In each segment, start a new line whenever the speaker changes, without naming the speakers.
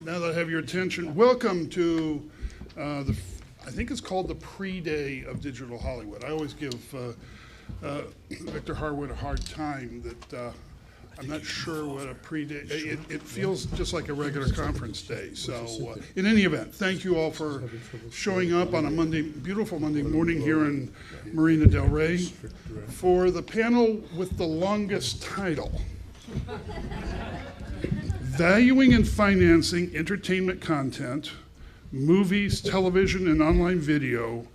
Now that I have your attention, welcome to I think it's called the pre-day of Digital Hollywood. I always give Victor Harwood a hard time that I'm not sure what a pre-day, it feels just like a regular conference day. So in any event, thank you all for showing up on a beautiful Monday morning here in Marina del Rey for the panel with the longest title. Valuing and Financing Entertainment Content, Movies, Television, and Online Video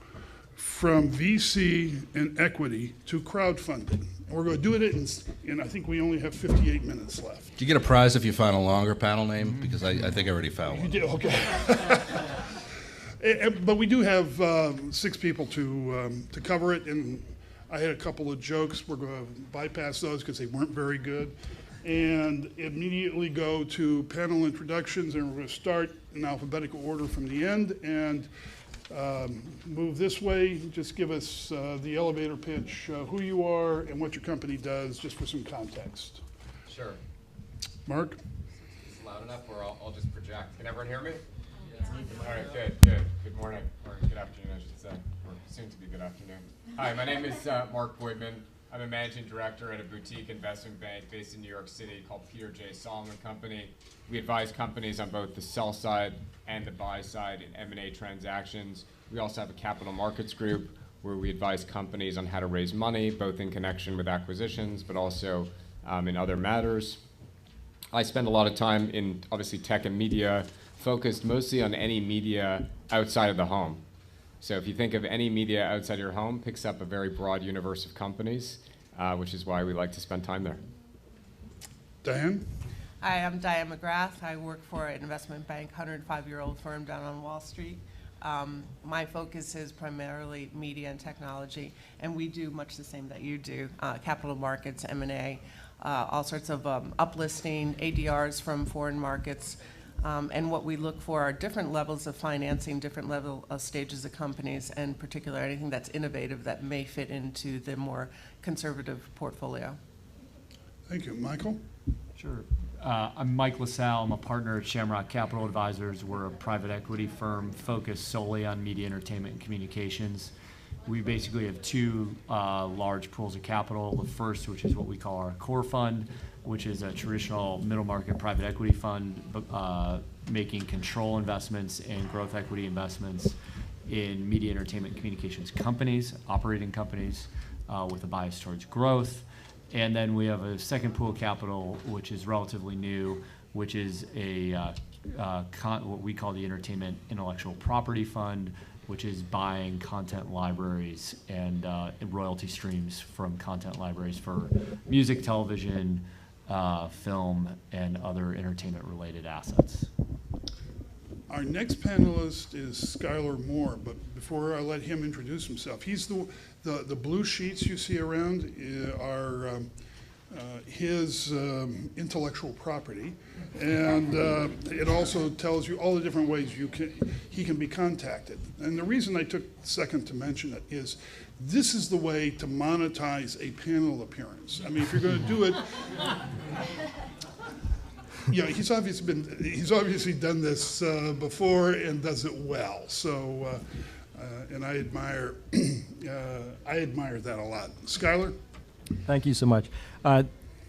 from VC and Equity to Crowdfunding. And we're going to do it in I think we only have 58 minutes left.
Do you get a prize if you find a longer panel name? Because I think I already found one.
You did, okay. But we do have 6 people to cover it, and I had a couple of jokes. We're going to bypass those because they weren't very good, and immediately go to panel introductions, and we're going to start in alphabetical order from the end, and move this way. Just give us the elevator pitch, who you are and what your company does, just for some context.
Sure.
Mark?
Is this loud enough, or I'll just project? Can everyone hear me? Yeah. All right, good. Good morning, or good afternoon, I should say, or soon to be good afternoon. Hi, my name is Mark Boydman. I'm a managing director at a boutique investment bank based in New York City called Peter J. Solomon Company. We advise companies on both the sell side and the buy side in M&A transactions. We also have a capital markets group where we advise companies on how to raise money, both in connection with acquisitions, but also in other matters. I spend a lot of time in, obviously, tech and media, focused mostly on any media outside of the home. So if you think of any media outside your home, picks up a very broad universe of companies, which is why we like to spend time there.
Diane?
Hi, I'm Diane McGrath. I work for an investment bank, 105-year-old firm down on Wall Street. My focus is primarily media and technology, and we do much the same that you do, capital markets, M&A, all sorts of uplisting, ADRs from foreign markets. And what we look for are different levels of financing, different level of stages of companies, and particularly anything that's innovative that may fit into the more conservative portfolio.
Thank you. Michael?
Sure. I'm Mike LaSalle. I'm a partner at Shamrock Capital Advisors. We're a private equity firm focused solely on media, entertainment, and communications. We basically have 2 large pools of capital. The first, which is what we call our core fund, which is a traditional middle market private equity fund, making control investments and growth equity investments in media, entertainment, communications companies, operating companies, with a bias towards growth. And then we have a second pool of capital, which is relatively new, which is what we call the Entertainment Intellectual Property Fund, which is buying content libraries and royalty streams from content libraries for music, television, film, and other entertainment-related assets.
Our next panelist is Skylar Moore, but before I let him introduce himself, he's the blue sheets you see around are his intellectual property, and it also tells you all the different ways he can be contacted. And the reason I took a second to mention it is this is the way to monetize a panel appearance. I mean, if you're going to do it, yeah, he's obviously done this before and does it well. So, and I admire that a lot. Skylar?
Thank you so much. I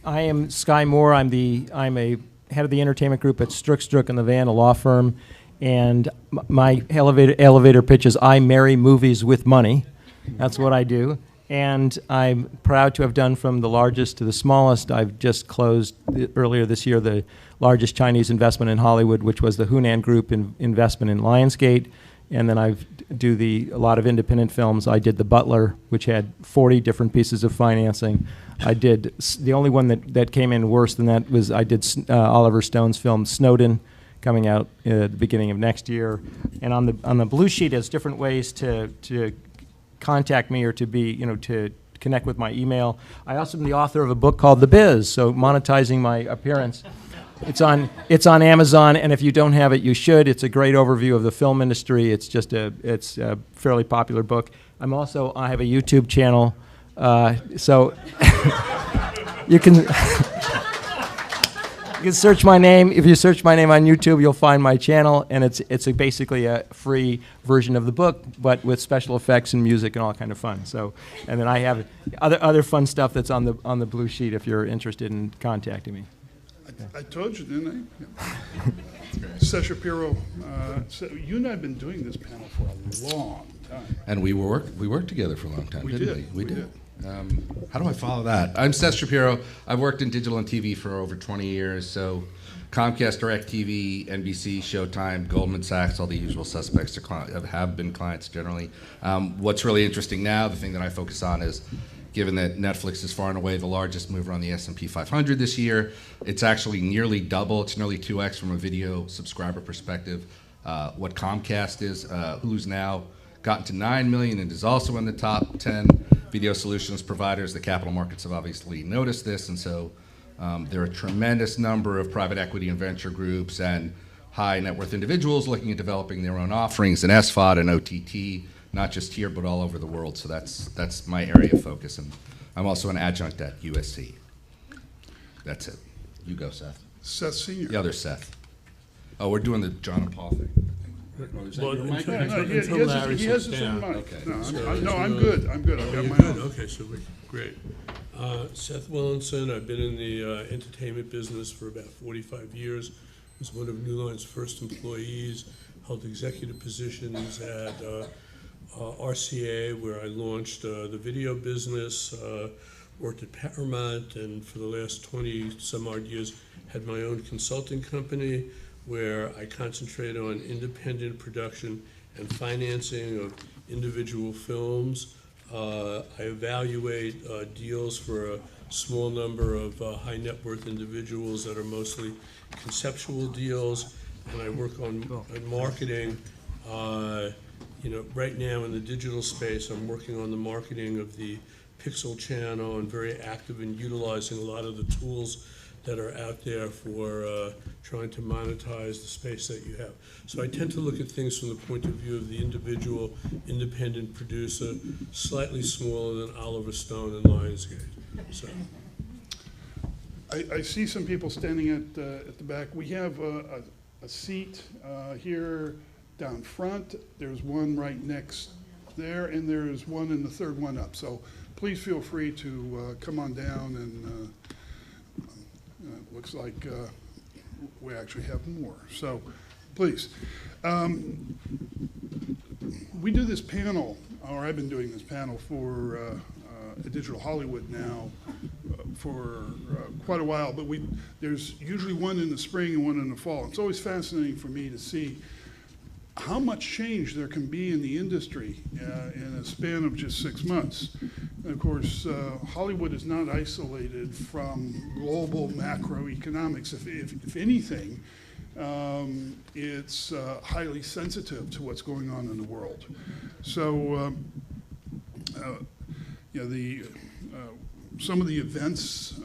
am Sky Moore. I'm a head of the entertainment group at Strook and Levan, a law firm, and my elevator pitch is I marry movies with money. That's what I do. And I'm proud to have done from the largest to the smallest. I've just closed earlier this year the largest Chinese investment in Hollywood, which was the Hunan Group investment in Lionsgate. And then I do a lot of independent films. I did The Butler, which had 40 different pieces of financing. I did, the only one that came in worse than that was I did Oliver Stone's film Snowden, coming out at the beginning of next year. And on the blue sheet is different ways to contact me or to connect with my email. I also am the author of a book called The Biz, so monetizing my appearance. It's on Amazon, and if you don't have it, you should. It's a great overview of the film industry. It's a fairly popular book. I have a YouTube channel, so you can can search my name. If you search my name on YouTube, you'll find my channel, and it's basically a free version of the book, but with special effects and music and all kind of fun. So, and then I have other fun stuff that's on the blue sheet if you're interested in contacting me.
I told you, didn't I? Seth Shapiro, so you and I have been doing this panel for a long time.
And we worked together for a long time,
We
didn't
did,
we?
we did.
How do I follow that? I'm Seth Shapiro. I've worked in digital and TV for over 20 years. So Comcast, DirecTV, NBC, Showtime, Goldman Sachs, all the usual suspects have been clients generally. What's really interesting now, the thing that I focus on is, given that Netflix is far and away the largest mover on the S&P 500 this year, it's actually nearly double. It's nearly 2x from a video subscriber perspective. What Comcast is, Hulu's now gotten to 9 million and is also in the top 10 video solutions providers. The capital markets have obviously noticed this, and so there are a tremendous number of private equity and venture groups and high net worth individuals looking at developing their own offerings in SVOD and OTT, not just here but all over the world. So that's my area of focus, and I'm also an adjunct at USC. That's it. You go, Seth.
Seth Senior.
The other Seth. Oh, we're doing the John and Paul thing. Oh, is that
Well,
your mic?
No, no,
Until Larry
he has
sits
his own
down.
mic.
Okay.
No, I'm good, I've got
You're
my
good,
own.
okay, super, great. Seth Willinson, I've been in the entertainment business for about 45 years. Was one of New Line's first employees, held executive positions at RCA, where I launched the video business, worked at Paramount, and for the last 20 some odd years had my own consulting company where I concentrate on independent production and financing of individual films. I evaluate deals for a small number of high net worth individuals that are mostly conceptual deals, and I work on marketing. Right now in the digital space, I'm working on the marketing of the Pixel channel and very active in utilizing a lot of the tools that are out there for trying to monetize the space that you have. So I tend to look at things from the point of view of the individual independent producer, slightly smaller than Oliver Stone and Lionsgate. So.
I see some people standing at the back. We have a seat here down front. There's one right next there, and there's one in the third one up. So please feel free to come on down, and looks like we actually have more. So please. We do this panel, or I've been doing this panel for Digital Hollywood now for quite a while, but there's usually one in the spring and one in the fall. It's always fascinating for me to see how much change there can be in the industry in a span of just 6 months. And of course, Hollywood is not isolated from global macroeconomics. If anything, it's highly sensitive to what's going on in the world. So, some of the events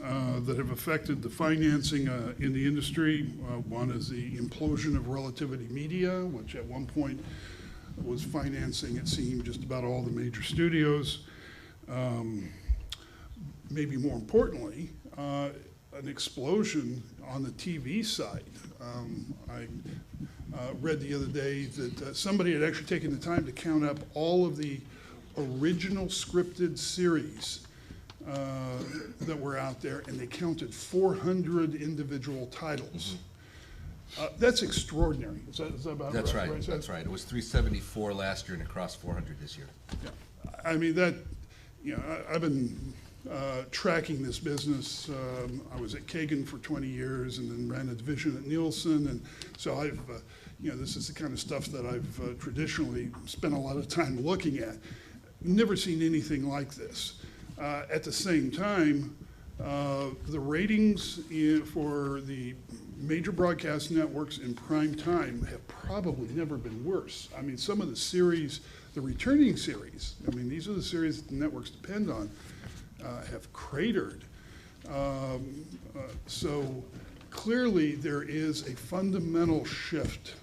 that have affected the financing in the industry, one is the implosion of Relativity Media, which at one point was financing, it seemed, just about all the major studios. Maybe more importantly, an explosion on the TV side. I read the other day that somebody had actually taken the time to count up all of the original scripted series that were out there, and they counted 400 individual titles. That's extraordinary. Is that about
That's
right?
right. That's right. It was 374 last year, and it crossed 400 this year.
Yeah. I mean, that, I've been tracking this business. I was at Kagan for 20 years and then ran a division at Nielsen. And so I've, this is the kind of stuff that I've traditionally spent a lot of time looking at. Never seen anything like this. At the same time, the ratings for the major broadcast networks in prime time have probably never been worse. I mean, some of the series, the returning series, I mean, these are the series that the networks depend on, have cratered. So clearly there is a fundamental shift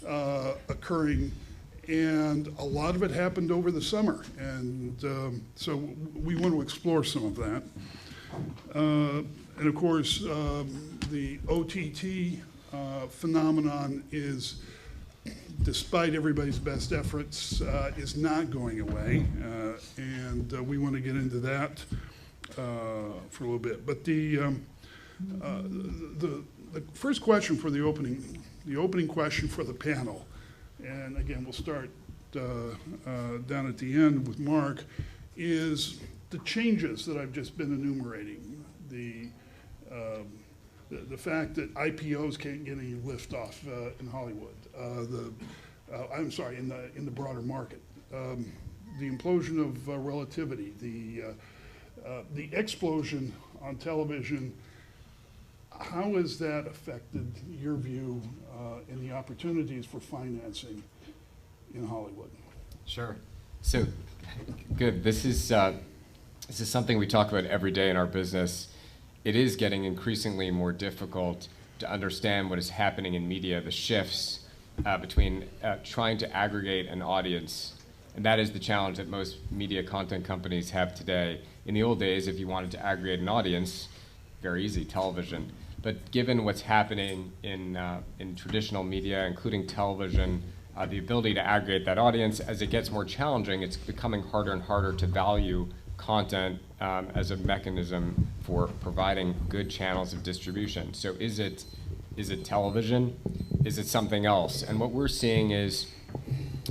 occurring, and a lot of it happened over the summer. And so we want to explore some of that. And of course, the OTT phenomenon is, despite everybody's best efforts, is not going away, and we want to get into that for a little bit. But the first question for the opening question for the panel, and again, we'll start down at the end with Mark, is the changes that I've just been enumerating. The fact that IPOs can't get any lift off in Hollywood. I'm sorry, in the broader market. The implosion of relativity, the explosion on television. How has that affected your view in the opportunities for financing in Hollywood?
Sure. So, good. This is something we talk about every day in our business. It is getting increasingly more difficult to understand what is happening in media, the shifts between trying to aggregate an audience. And that is the challenge that most media content companies have today. In the old days, if you wanted to aggregate an audience, very easy, television. But given what's happening in traditional media, including television, the ability to aggregate that audience, as it gets more challenging, it's becoming harder and harder to value content as a mechanism for providing good channels of distribution. So is it television? Is it something else? And what we're seeing is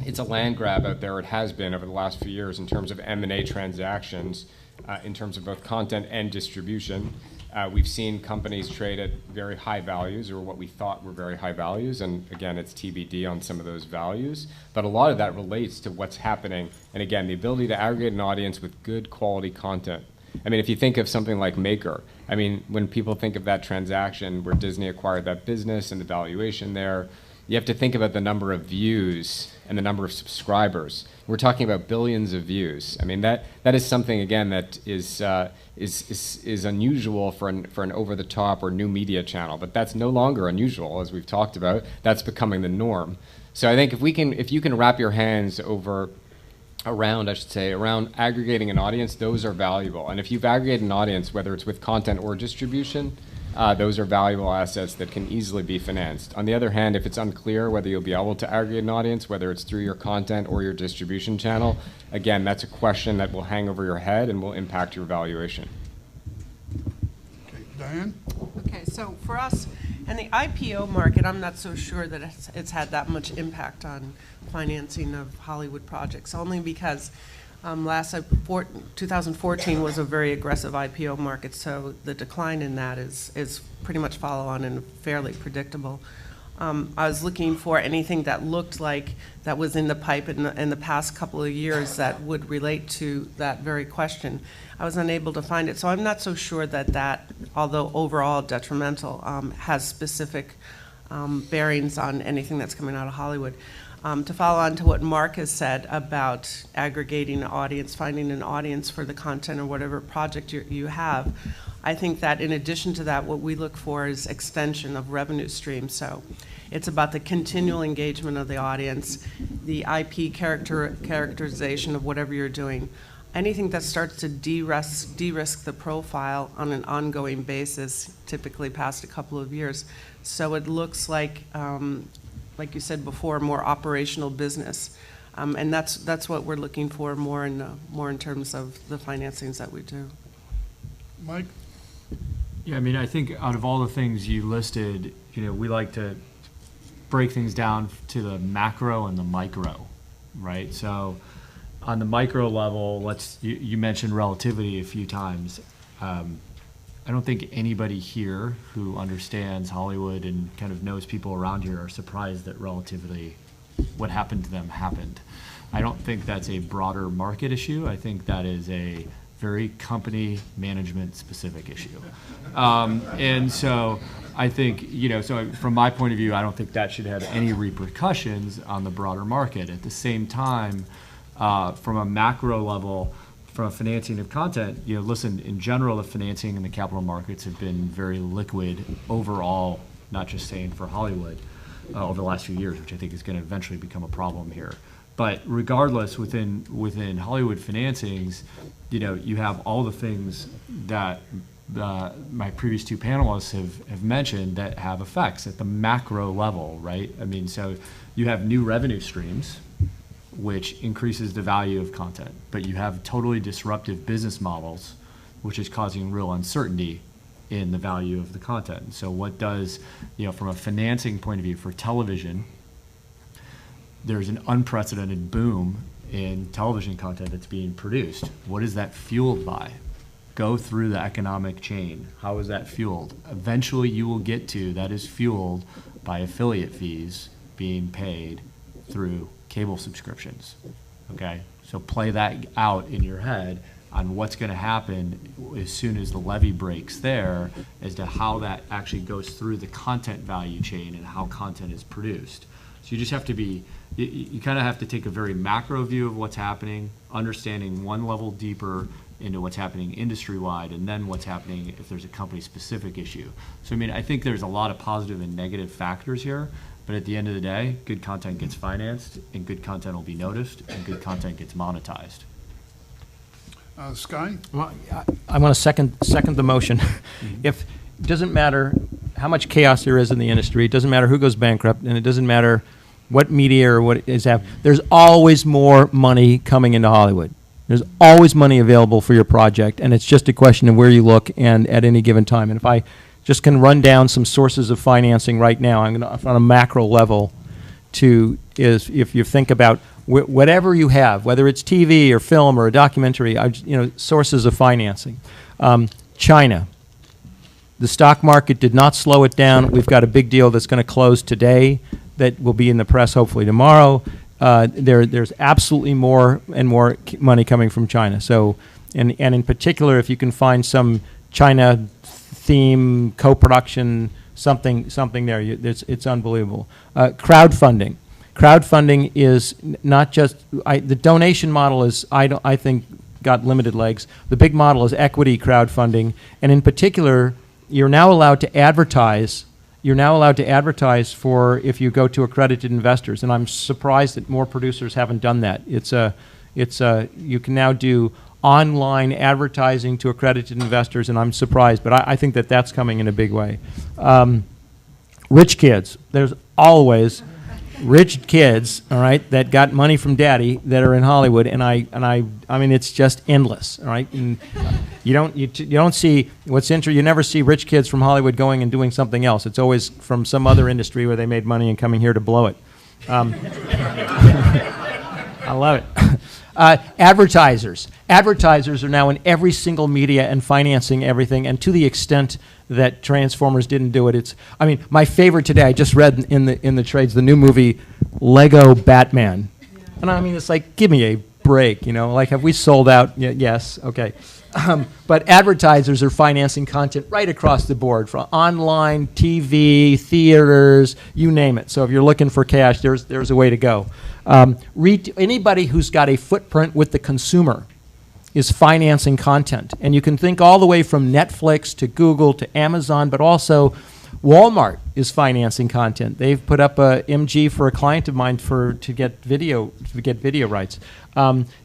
it's a land grab out there. It has been over the last few years in terms of M&A transactions, in terms of both content and distribution. We've seen companies trade at very high values, or what we thought were very high values, and again, it's TBD on some of those values. But a lot of that relates to what's happening, and again, the ability to aggregate an audience with good quality content. I mean, if you think of something like Maker, I mean, when people think of that transaction where Disney acquired that business and the valuation there, you have to think about the number of views and the number of subscribers. We're talking about billions of views. I mean, that is something, again, that is unusual for an over-the-top or new media channel, but that's no longer unusual, as we've talked about. That's becoming the norm. So I think if you can wrap your hands around aggregating an audience, those are valuable. And if you've aggregated an audience, whether it's with content or distribution, those are valuable assets that can easily be financed. On the other hand, if it's unclear whether you'll be able to aggregate an audience, whether it's through your content or your distribution channel, again, that's a question that will hang over your head and will impact your valuation.
Okay, Diane?
Okay, so for us, in the IPO market, I'm not so sure that it's had that much impact on financing of Hollywood projects, only because 2014 was a very aggressive IPO market, so the decline in that is pretty much follow on and fairly predictable. I was looking for anything that looked like that was in the pipe in the past couple of years that would relate to that very question. I was unable to find it, so I'm not so sure that although overall detrimental, has specific bearings on anything that's coming out of Hollywood. To follow on to what Mark has said about aggregating an audience, finding an audience for the content or whatever project you have, I think that in addition to that, what we look for is extension of revenue streams. So it's about the continual engagement of the audience, the IP characterization of whatever you're doing. Anything that starts to de-risk the profile on an ongoing basis, typically past a couple of years. So it looks like you said before, more operational business, and that's what we're looking for more in terms of the financings that we do.
Mike?
Yeah, I mean, I think out of all the things you listed, we like to break things down to the macro and the micro, right? So on the micro level, you mentioned relativity a few times. I don't think anybody here who understands Hollywood and kind of knows people around here are surprised that relatively what happened to them happened. I don't think that's a broader market issue. I think that is a very company management specific issue. And so I think, so from my point of view, I don't think that should have any repercussions on the broader market. At the same time, from a macro level, from a financing of content, listen, in general, the financing in the capital markets have been very liquid overall, not just saying for Hollywood, over the last few years, which I think is going to eventually become a problem here. But regardless, within Hollywood financings, you have all the things that my previous two panelists have mentioned that have effects at the macro level, right? I mean, so you have new revenue streams, which increases the value of content, but you have totally disruptive business models, which is causing real uncertainty in the value of the content. So what does, from a financing point of view for television, there's an unprecedented boom in television content that's being produced. What is that fueled by? Go through the economic chain. How is that fueled? Eventually you will get to that is fueled by affiliate fees being paid through cable subscriptions, okay? So play that out in your head on what's gonna happen as soon as the levee breaks there as to how that actually goes through the content value chain and how content is produced. So you just have to be, you kind of have to take a very macro view of what's happening, understanding one level deeper into what's happening industry-wide, and then what's happening if there's a company-specific issue. So I mean, I think there's a lot of positive and negative factors here, but at the end of the day, good content gets financed, and good content will be noticed, and good content gets monetized.
Sky?
Well, I want to second the motion. If it doesn't matter how much chaos there is in the industry, it doesn't matter who goes bankrupt, and it doesn't matter what media or what is happening, there's always more money coming into Hollywood. There's always money available for your project, and it's just a question of where you look and at any given time. And if I just can run down some sources of financing right now, I'm going to, on a macro level, is if you think about whatever you have, whether it's TV or film or a documentary, sources of financing. China. The stock market did not slow it down. We've got a big deal that's going to close today that will be in the press hopefully tomorrow. There's absolutely more and more money coming from China. So, and in particular, if you can find some China theme co-production, something there, it's unbelievable. Crowdfunding. Crowdfunding is not just the donation model is I think got limited legs. The big model is equity crowdfunding, and in particular, you're now allowed to advertise. You're now allowed to advertise for if you go to accredited investors, and I'm surprised that more producers haven't done that. You can now do online advertising to accredited investors, and I'm surprised, but I think that that's coming in a big way. Rich kids. There's always rich kids, all right, that got money from daddy that are in Hollywood, and I mean it's just endless, all right. And you don't see what's interesting. You never see rich kids from Hollywood going and doing something else. It's always from some other industry where they made money and coming here to blow it. I love it. Advertisers. Advertisers are now in every single media and financing everything, and to the extent that Transformers didn't do it, my favorite today, I just read in the trades, the new movie Lego Batman. And it's like, give me a break, like, have we sold out? Yes, okay. But advertisers are financing content right across the board, from online, TV, theaters, you name it. So if you're looking for cash, there's a way to go. Anybody who's got a footprint with the consumer is financing content. And you can think all the way from Netflix to Google to Amazon, but also Walmart is financing content. They've put up a MG for a client of mine to get video rights.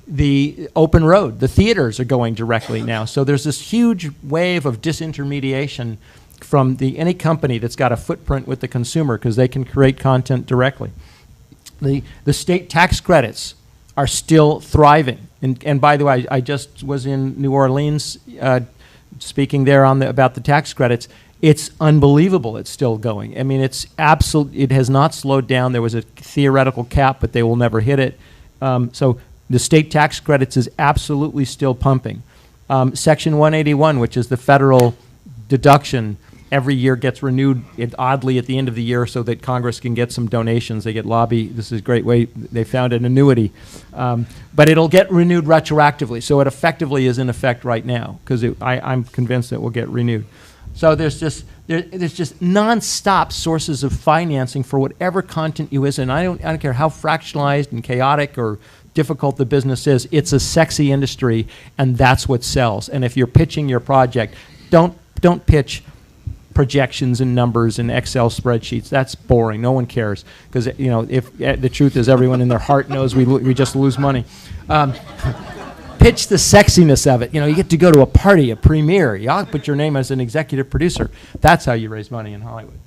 The open road, the theaters are going directly now. So there's this huge wave of disintermediation from any company that's got a footprint with the consumer, because they can create content directly. The state tax credits are still thriving. And by the way, I just was in New Orleans speaking there about the tax credits. It's unbelievable. It's still going. It's it has not slowed down. There was a theoretical cap, but they will never hit it. So the state tax credits is absolutely still pumping. Section 181, which is the federal deduction, every year gets renewed, oddly, at the end of the year so that Congress can get some donations. They get lobby. This is a great way. They found an annuity. But it'll get renewed retroactively. So it effectively is in effect right now, because I'm convinced it will get renewed. So there's just nonstop sources of financing for whatever content you is. And I don't care how fractionalized and chaotic or difficult the business is. It's a sexy industry, and that's what sells. And if you're pitching your project, don't pitch projections and numbers and Excel spreadsheets. That's boring. No one cares, because the truth is everyone in their heart knows we just lose money. pitch the sexiness of it. You know, you get to go to a party, a premiere. Y'all put your name as an executive producer. That's how you raise money in Hollywood.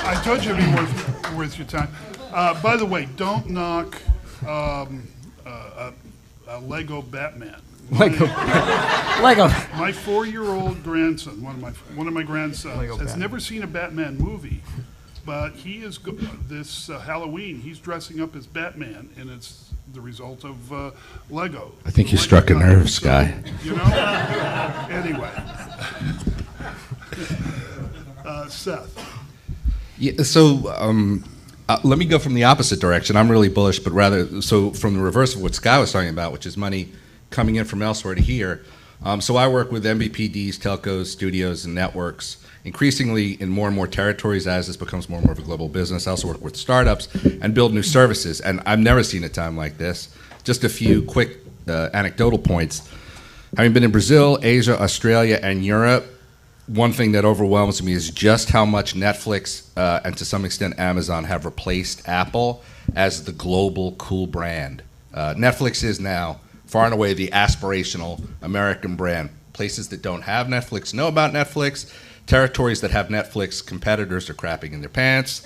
I told you it'd be worth your time. By the way, don't knock a Lego Batman.
Lego. Lego.
My 4-year-old grandson, one of my grandsons,
Lego
has
Batman.
never seen a Batman movie, but he is this Halloween. He's dressing up as Batman, and it's the result of Lego.
I think you
Lego
struck a
company.
nerve,
So,
Sky.
You know. Anyway, Seth.
Yeah, so let me go from the opposite direction. I'm really bullish, but rather so from the reverse of what Sky was talking about, which is money coming in from elsewhere to here. So I work with MVPDs, telcos, studios, and networks, increasingly in more and more territories as this becomes more and more of a global business. I also work with startups and build new services, and I've never seen a time like this. Just a few quick anecdotal points. Having been in Brazil, Asia, Australia, and Europe, one thing that overwhelms me is just how much Netflix and to some extent Amazon have replaced Apple as the global cool brand. Netflix is now far and away the aspirational American brand. Places that don't have Netflix know about Netflix. Territories that have Netflix competitors are crapping in their pants.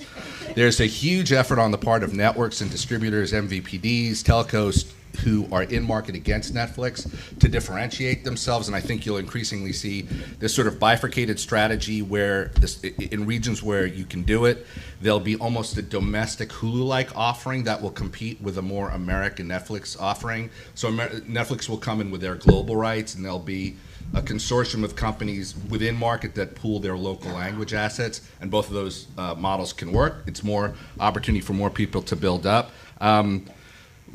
There's a huge effort on the part of networks and distributors, MVPDs, telcos, who are in market against Netflix to differentiate themselves, and I think you'll increasingly see this sort of bifurcated strategy where in regions where you can do it, there'll be almost a domestic Hulu-like offering that will compete with a more American Netflix offering. So Netflix will come in with their global rights, and there'll be a consortium of companies within market that pool their local language assets, and both of those models can work. It's more opportunity for more people to build up.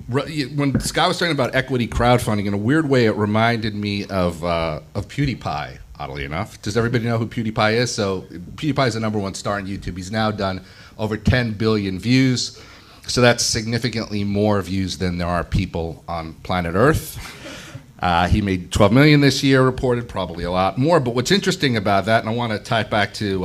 When Scott was talking about equity crowdfunding, in a weird way, it reminded me of PewDiePie, oddly enough. Does everybody know who PewDiePie is? So PewDiePie is the #1 star on YouTube. He's now done over 10 billion views. So that's significantly more views than there are people on planet Earth. He made 12 million this year, reported, probably a lot more. But what's interesting about that, and I want to tie it back to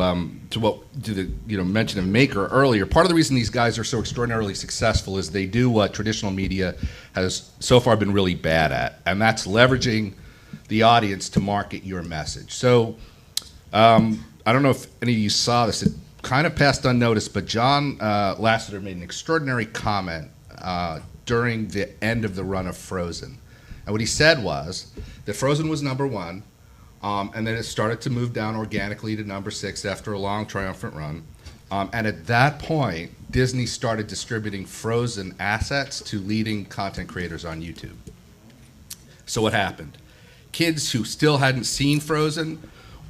the mention of Maker earlier. Part of the reason these guys are so extraordinarily successful is they do what traditional media has so far been really bad at, and that's leveraging the audience to market your message. So I don't know if any of you saw this. It kind of passed unnoticed, but John Lasseter made an extraordinary comment during the end of the run of Frozen. And what he said was that Frozen was #1, and then it started to move down organically to #6 after a long, triumphant run. And at that point, Disney started distributing Frozen assets to leading content creators on YouTube. So what happened? Kids who still hadn't seen Frozen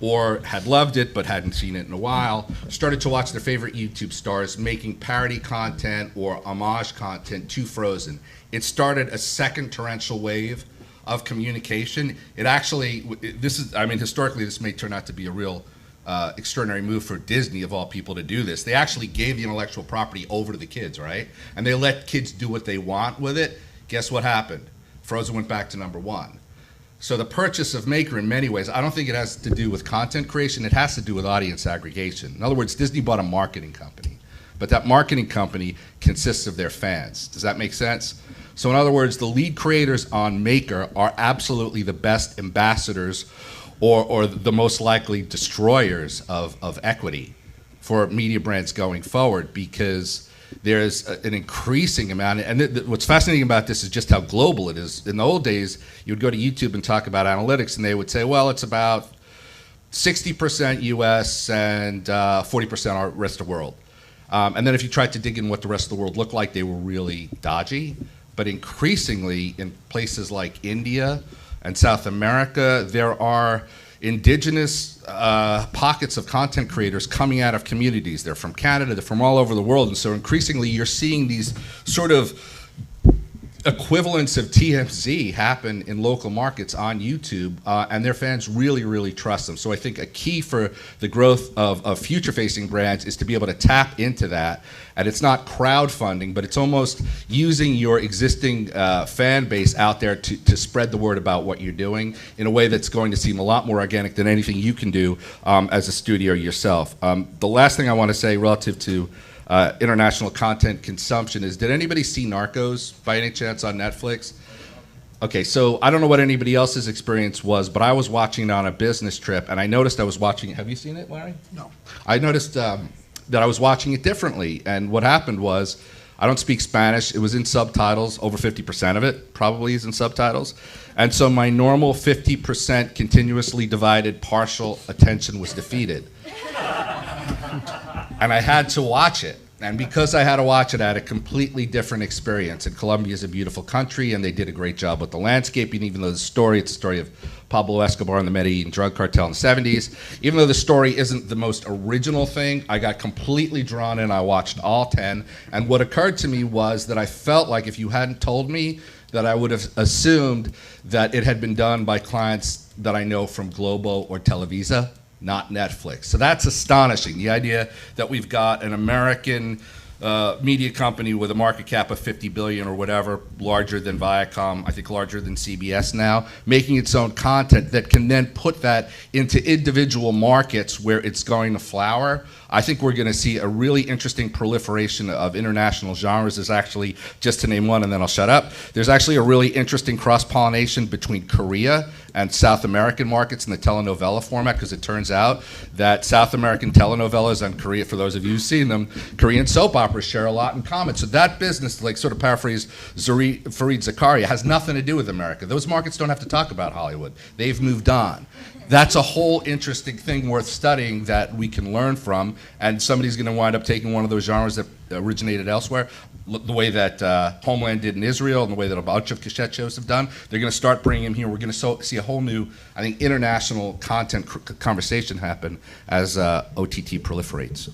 or had loved it but hadn't seen it in a while started to watch their favorite YouTube stars making parody content or homage content to Frozen. It started a second torrential wave of communication. It actually, historically this may turn out to be a real extraordinary move for Disney, of all people, to do this. They actually gave the intellectual property over to the kids, right? And they let kids do what they want with it. Guess what happened? Frozen went back to #1. So the purchase of Maker, in many ways, I don't think it has to do with content creation. It has to do with audience aggregation. In other words, Disney bought a marketing company, but that marketing company consists of their fans. Does that make sense? So in other words, the lead creators on Maker are absolutely the best ambassadors or the most likely destroyers of equity for media brands going forward, because there's an increasing amount, and what's fascinating about this is just how global it is. In the old days, you would go to YouTube and talk about analytics, and they would say, well, it's about 60% US and 40% rest of the world. And then if you tried to dig in what the rest of the world looked like, they were really dodgy. But increasingly, in places like India and South America, there are indigenous pockets of content creators coming out of communities. They're from Canada, they're from all over the world, and so increasingly you're seeing these sort of equivalents of TMZ happen in local markets on YouTube, and their fans really, really trust them. So I think a key for the growth of future-facing brands is to be able to tap into that. And it's not crowdfunding, but it's almost using your existing fan base out there to spread the word about what you're doing in a way that's going to seem a lot more organic than anything you can do as a studio yourself. The last thing I want to say relative to international content consumption is, did anybody see Narcos by any chance on Netflix? Okay, so I don't know what anybody else's experience was, but I was watching it on a business trip, and I noticed I was watching, have you seen it, Larry?
No.
I noticed that I was watching it differently, and what happened was, I don't speak Spanish, it was in subtitles, over 50% of it probably is in subtitles, and so my normal 50% continuously divided partial attention was defeated. And I had to watch it. And because I had to watch it, I had a completely different experience. And Colombia is a beautiful country, and they did a great job with the landscaping, even though the story, it's a story of Pablo Escobar and the Medellin drug cartel in the 70s. Even though the story isn't the most original thing, I got completely drawn in. I watched all 10. And what occurred to me was that I felt like if you hadn't told me, that I would have assumed that it had been done by clients that I know from Globo or Televisa, not Netflix. So that's astonishing. The idea that we've got an American media company with a market cap of 50 billion or whatever, larger than Viacom, I think larger than CBS now, making its own content that can then put that into individual markets where it's going to flower. I think we're going to see a really interesting proliferation of international genres. There's actually, just to name one and then I'll shut up, there's actually a really interesting cross-pollination between Korea and South American markets in the telenovela format, because it turns out that South American telenovelas and Korea, for those of you who've seen them, Korean soap operas share a lot in common. So that business, like sort of paraphrase Fareed Zakaria, has nothing to do with America. Those markets don't have to talk about Hollywood. They've moved on. That's a whole interesting thing worth studying that we can learn from, and somebody's going to wind up taking one of those genres that originated elsewhere, the way that Homeland did in Israel and the way that a bunch of cassette shows have done. They're going to start bringing him here. We're going to see a whole new, I think, international content conversation happen as OTT proliferates.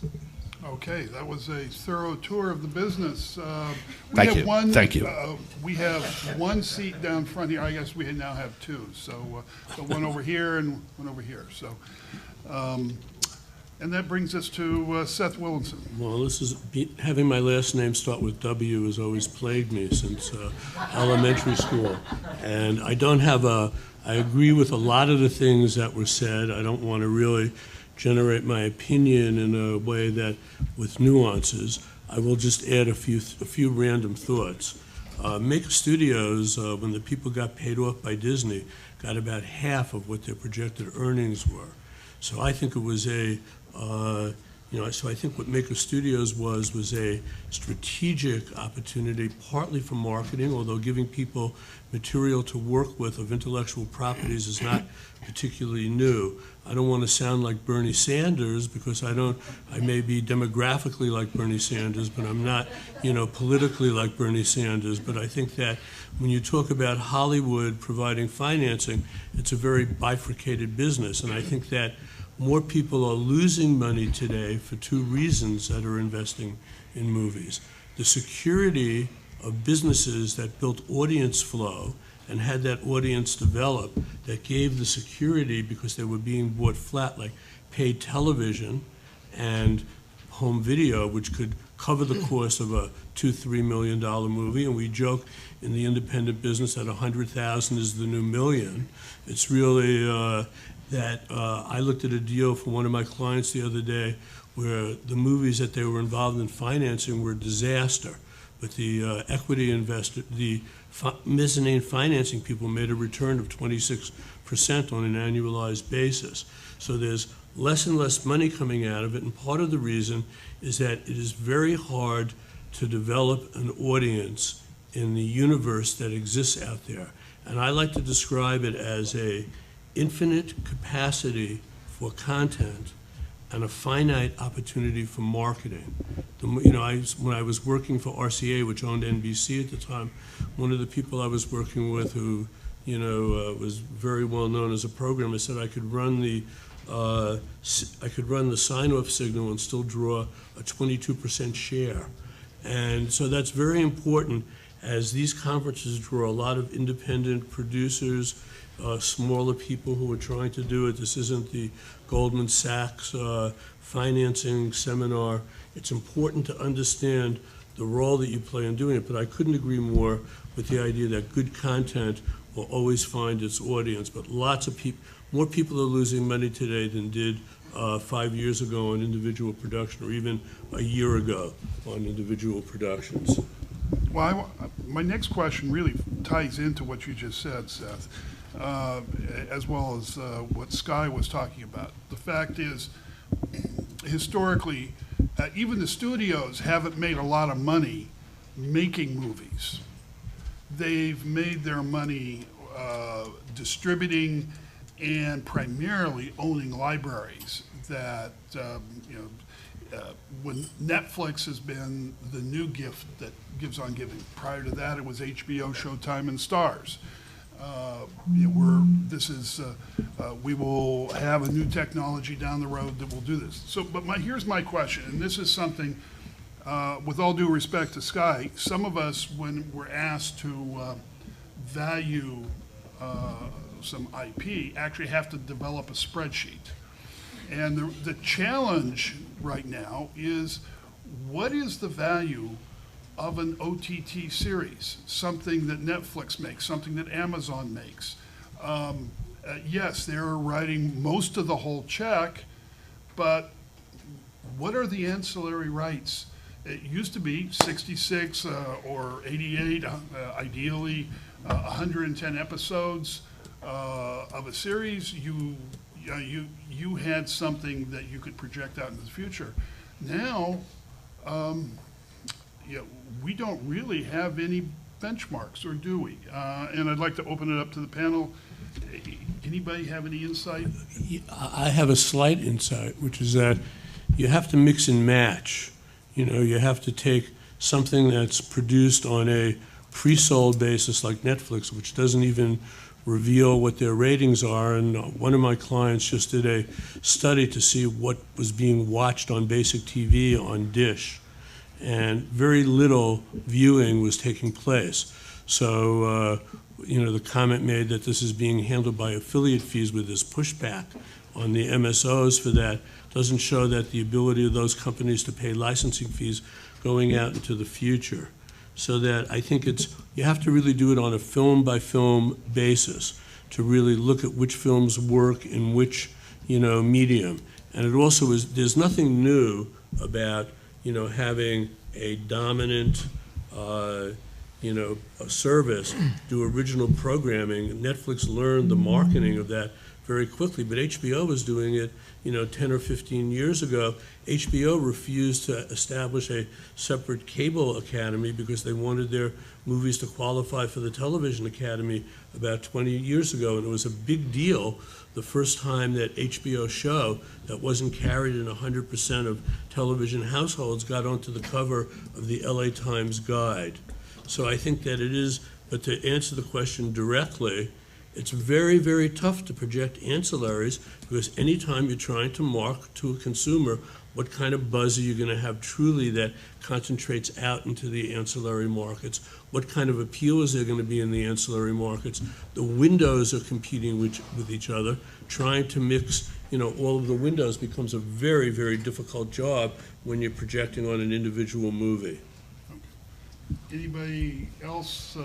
Okay, that was a thorough tour of the business.
Thank you. Thank you.
We have one seat down front here. I guess we now have two. So one over here and one over here. So, and that brings us to Seth Willinson.
Well, having my last name start with W has always plagued me since elementary school. And I agree with a lot of the things that were said. I don't want to really generate my opinion in a way that with nuances. I will just add a few random thoughts. Maker Studios, when the people got paid off by Disney, got about half of what their projected earnings were. So I think it was so I think what Maker Studios was a strategic opportunity, partly for marketing, although giving people material to work with of intellectual properties is not particularly new. I don't want to sound like Bernie Sanders because I may be demographically like Bernie Sanders, but I'm not, politically like Bernie Sanders. But I think that when you talk about Hollywood providing financing, it's a very bifurcated business. And I think that more people are losing money today for two reasons that are investing in movies. The security of businesses that built audience flow and had that audience develop, that gave the security because they were being bought flat, like paid television and home video, which could cover the cost of a $2-3 million movie. And we joke in the independent business that 100,000 is the new million. It's really I looked at a deal for one of my clients the other day where the movies that they were involved in financing were a disaster. But the equity investor, the mezzanine financing people made a return of 26% on an annualized basis. So there's less and less money coming out of it, and part of the reason is that it is very hard to develop an audience in the universe that exists out there. And I like to describe it as a infinite capacity for content and a finite opportunity for marketing. When I was working for RCA, which owned NBC at the time, one of the people I was working with who, was very well known as a programmer said I could run the sign-off signal and still draw a 22% share. And so that's very important as these conferences draw a lot of independent producers, smaller people who are trying to do it. This isn't the Goldman Sachs financing seminar. It's important to understand the role that you play in doing it, but I couldn't agree more with the idea that good content will always find its audience. But lots of people, more people are losing money today than did 5 years ago on individual production, or even a year ago on individual productions.
Well, my next question really ties into what you just said, Seth, as well as what Sky was talking about. The fact is, historically, even the studios haven't made a lot of money making movies. They've made their money distributing and primarily owning libraries that, when Netflix has been the new gift that gives on giving. Prior to that, it was HBO, Showtime, and Starz. We will have a new technology down the road that will do this. So, but here's my question, and this is something, with all due respect to Sky, some of us, when we're asked to value some IP, actually have to develop a spreadsheet. And the challenge right now is, what is the value of an OTT series? Something that Netflix makes, something that Amazon makes. Yes, they're writing most of the whole check, but what are the ancillary rights? It used to be 66 or 88, ideally 110 episodes of a series. You had something that you could project out into the future. Now, we don't really have any benchmarks, or do we? And I'd like to open it up to the panel. Anybody have any insight?
I have a slight insight, which is that you have to mix and match. You have to take something that's produced on a pre-sold basis like Netflix, which doesn't even reveal what their ratings are. And one of my clients just did a study to see what was being watched on basic TV on Dish. And very little viewing was taking place. So, the comment made that this is being handled by affiliate fees with this pushback on the MSOs for that doesn't show that the ability of those companies to pay licensing fees going out into the future. So that I think you have to really do it on a film-by-film basis to really look at which films work in which, medium. And it also there's nothing new about, having a dominant, a service do original programming. Netflix learned the marketing of that very quickly, but HBO was doing it, 10 or 15 years ago. HBO refused to establish a separate cable academy because they wanted their movies to qualify for the Television Academy about 20 years ago, and it was a big deal the first time that HBO show that wasn't carried in 100% of television households got onto the cover of the LA Times Guide. So I think that it is, but to answer the question directly, it's very, very tough to project ancillaries because anytime you're trying to market to a consumer, what kind of buzz are you going to have truly that concentrates out into the ancillary markets? What kind of appeal is there going to be in the ancillary markets? The windows are competing with each other. Trying to mix, all of the windows becomes a very, very difficult job when you're projecting on an individual movie.
Anybody else?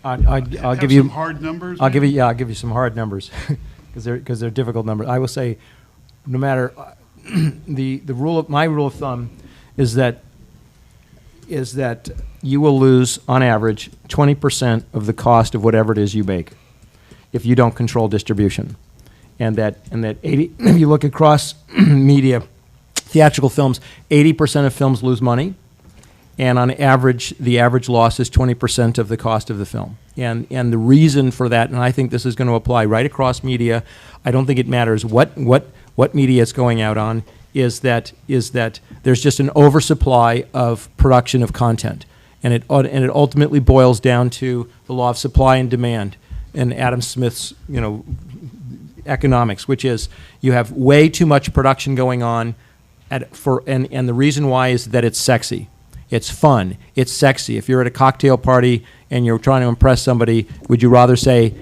I'll
have
give you
some hard numbers.
I'll
maybe?
give you some hard numbers because they're difficult numbers. I will say, no matter my rule of thumb is that you will lose on average 20% of the cost of whatever it is you make if you don't control distribution, and that 80. If you look across media, theatrical films, 80% of films lose money. And on average, the average loss is 20% of the cost of the film. And the reason for that, and I think this is going to apply right across media, I don't think it matters what media it's going out on, is that there's just an oversupply of production of content. And it ultimately boils down to the law of supply and demand and Adam Smith's, economics, which is you have way too much production going on and the reason why is that it's sexy. It's fun. It's sexy. If you're at a cocktail party and you're trying to impress somebody, would you rather say,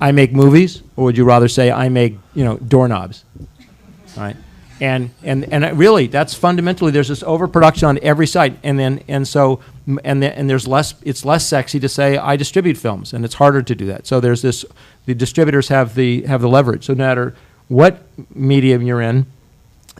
I make movies, or would you rather say I make, doorknobs? All right. And really, that's fundamentally, there's this overproduction on every side, and there's less. It's less sexy to say I distribute films, and it's harder to do that. So there's this. The distributors have the leverage. So no matter what medium you're in,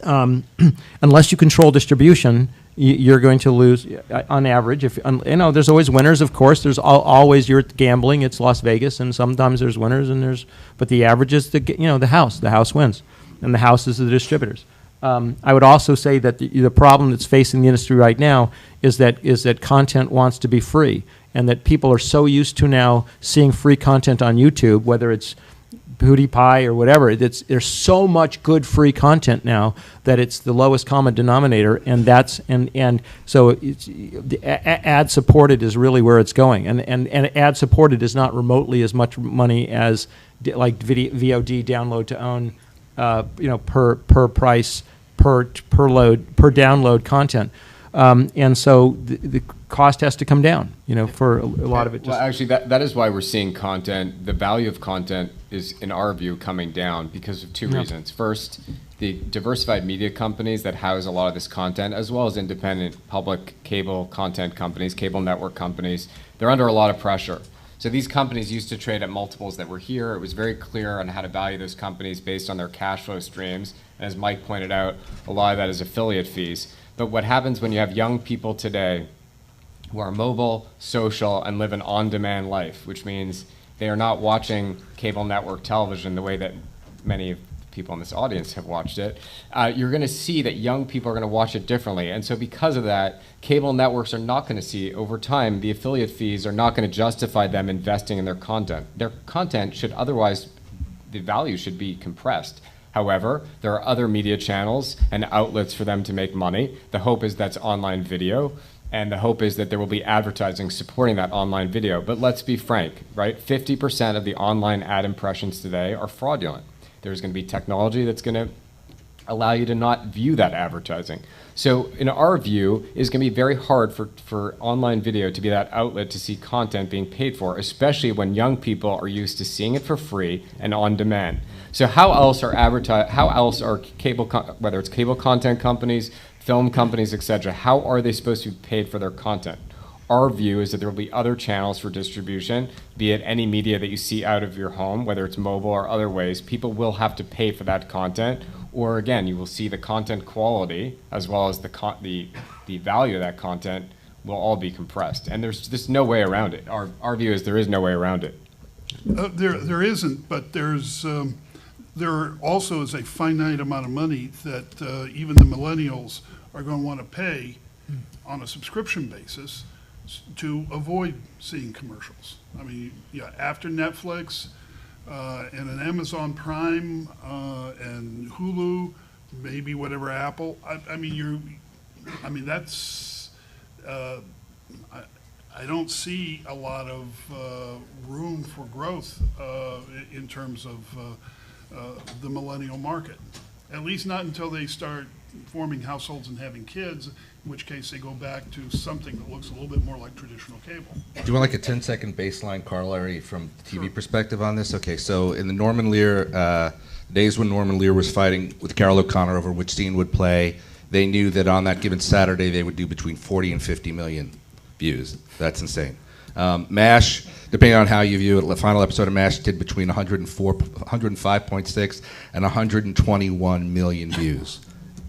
unless you control distribution, you're going to lose on average. If there's always winners, of course. There's always, you're gambling. It's Las Vegas, and sometimes there's winners, but the average is the house. The house wins, and the house is the distributors. I would also say that the problem that's facing the industry right now is that content wants to be free, and that people are so used to now seeing free content on YouTube, whether it's PewDiePie or whatever. There's so much good free content now that it's the lowest common denominator, and so it's, the ad supported is really where it's going, and ad supported is not remotely as much money as like VOD download to own, per price per download content. And so the cost has to come down, for a lot of it.
Well, actually, that is why we're seeing content. The value of content is, in our view, coming down because of two reasons. First, the diversified media companies that house a lot of this content, as well as independent public cable content companies, cable network companies, they're under a lot of pressure. So these companies used to trade at multiples that were here. It was very clear on how to value those companies based on their cash flow streams. And as Mike pointed out, a lot of that is affiliate fees. But what happens when you have young people today who are mobile, social, and live an on-demand life, which means they are not watching cable network television the way that many of the people in this audience have watched it, you're going to see that young people are going to watch it differently. And so because of that, cable networks are not going to see, over time, the affiliate fees are not going to justify them investing in their content. Their content should otherwise, the value should be compressed. However, there are other media channels and outlets for them to make money. The hope is that's online video, and the hope is that there will be advertising supporting that online video. But let's be frank, right? 50% of the online ad impressions today are fraudulent. There's going to be technology that's going to allow you to not view that advertising. So in our view, it's going to be very hard for online video to be that outlet to see content being paid for, especially when young people are used to seeing it for free and on demand. So how else are cable, whether it's cable content companies, film companies, etc., how are they supposed to be paid for their content? Our view is that there will be other channels for distribution, be it any media that you see out of your home, whether it's mobile or other ways. People will have to pay for that content, or again, you will see the content quality as well as the value of that content will all be compressed. And there's just no way around it. Our view is there is no way around it.
There isn't, but there also is a finite amount of money that even the millennials are going to want to pay on a subscription basis to avoid seeing commercials. I mean, after Netflix and an Amazon Prime and Hulu, maybe whatever Apple. That's. I don't see a lot of room for growth in terms of the millennial market. At least not until they start forming households and having kids, in which case they go back to something that looks a little bit more like traditional cable.
Do you want like a 10-second baseline corollary from the TV perspective on this? Okay, so in the Norman Lear days when Norman Lear was fighting with Carroll O'Connor over which scene would play, they knew that on that given Saturday they would do between 40 and 50 million views. That's insane. MASH, depending on how you view it, the final episode of MASH did between 105.6 and 121 million views.